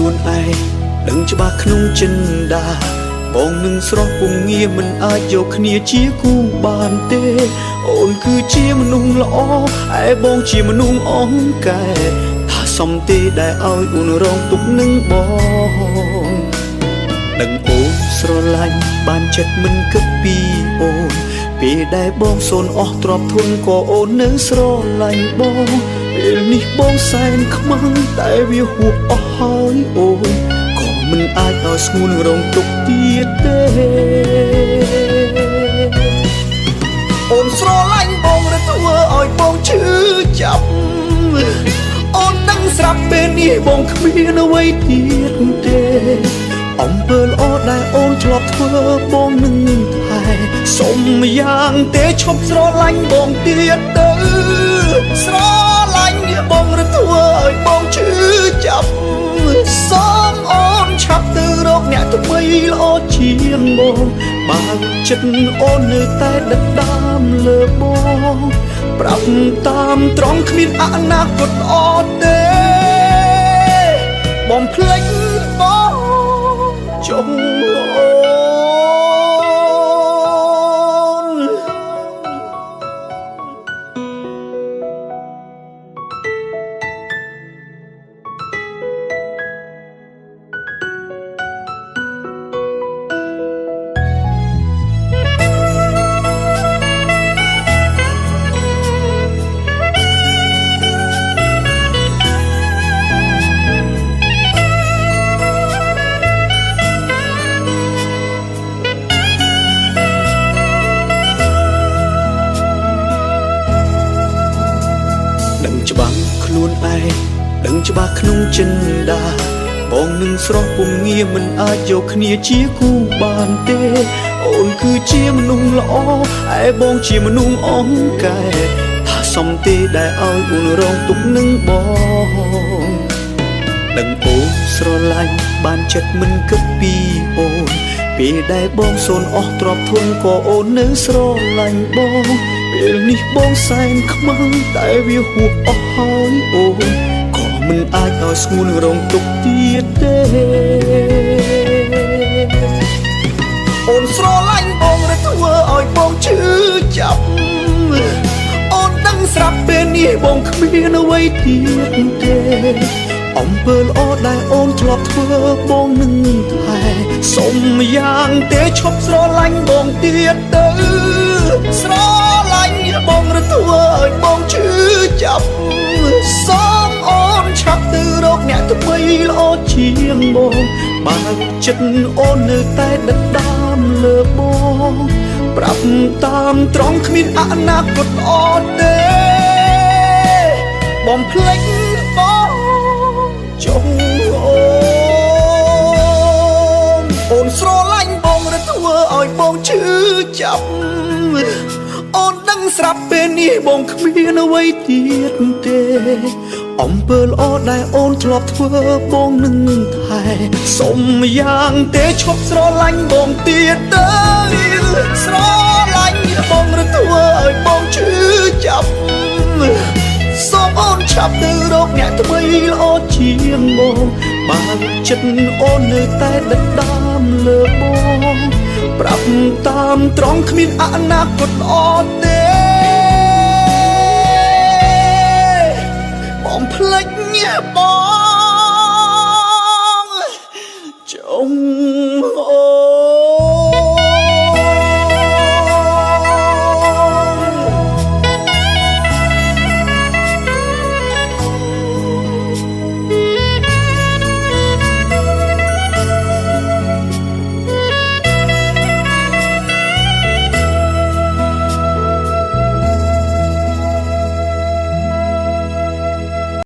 ខ្លួនឯងដឹងច្បាស់ក្នុងចិនដាបងនឹងស្រស់ពងងារមិនអាចយកគ្នាជាគូបានទេអូនគឺជាមនុស្សល្អឯបងជាមនុស្សអង្កែថាសំទេដែលឲ្យអូនរងទុកនឹងបងដឹងអូនស្រឡាញ់បានចិត្តមិនគិតពីអូនពេលដែលបងសូនអស់ទ្រព្យធនក៏អូននៅស្រឡាញ់បងពេលនេះបងសែនខ្មាំងតែវាហួសអស់ហើយអូនក៏មិនអាចឲ្យស្ងួនរងទុកទៀតទេអូនស្រឡាញ់បងឬធ្វើឲ្យបងឈឺចាប់អូនដឹងស្រាប់ពេលនេះបងគ្មានអ្វីទៀតទេអំពើល្អដែលអូនធ្លាប់ធ្វើបងនឹងថែសុំយ៉ាងទេឈប់ស្រឡាញ់បងទៀតទៅស្រឡាញ់បងឬធ្វើឲ្យបងឈឺចាប់សូមអូនឆាប់ទៅរកអ្នកថ្មីល្អជាងបងបើចិត្តអូននៅតែដិតដាមលើបងប្រាប់តាមត្រង់គ្មានអនាគតល្អទេបងភ្លេចបងចុងអូនច្បាស់ខ្លួនឯងដឹងច្បាស់ក្នុងចិនដាបងនឹងស្រស់ពងងារមិនអាចយកគ្នាជាគូបានទេអូនគឺជាមនុស្សល្អឯបងជាមនុស្សអង្កែថាសំទេដែលឲ្យអូនរងទុកនឹងបងដឹងអូនស្រឡាញ់បានចិត្តមិនគិតពីអូនពេលដែលបងសូនអស់ទ្រព្យធនក៏អូននៅស្រឡាញ់បងពេលនេះបងសែនខ្មាំងតែវាហួសអស់ហើយអូនក៏មិនអាចឲ្យស្ងួនរងទុកទៀតទេអូនស្រឡាញ់បងឬធ្វើឲ្យបងឈឺចាប់អូនដឹងស្រាប់ពេលនេះបងគ្មានអ្វីទៀតទេអំពើល្អដែលអូនធ្លាប់ធ្វើបងនឹងថែសុំយ៉ាងទេឈប់ស្រឡាញ់បងទៀតទៅស្រឡាញ់បងឬធ្វើឲ្យបងឈឺចាប់សូមអូនឆាប់ទៅរកអ្នកថ្មីល្អជាងបងបើចិត្តអូននៅតែដិតដាមលើបងប្រាប់តាមត្រង់គ្មានអនាគតល្អទេបងភ្លេចបងចុងអូនស្រឡាញ់បងឬធ្វើឲ្យបងឈឺចាប់អូនដឹងស្រាប់ពេលនេះបងគ្មានអ្វីទៀតទេអំពើល្អដែលអូនធ្លាប់ធ្វើបងនឹងថែសុំយ៉ាងទេឈប់ស្រឡាញ់បងទៀតទៅស្រឡាញ់បងឬធ្វើឲ្យបងឈឺចាប់សូមអូនឆាប់ទៅរកអ្នកថ្មីល្អជាងបងបើចិត្តអូននៅតែដិតដាមលើបងប្រាប់តាមត្រង់គ្មានអនាគតល្អទេបងភ្លេចបង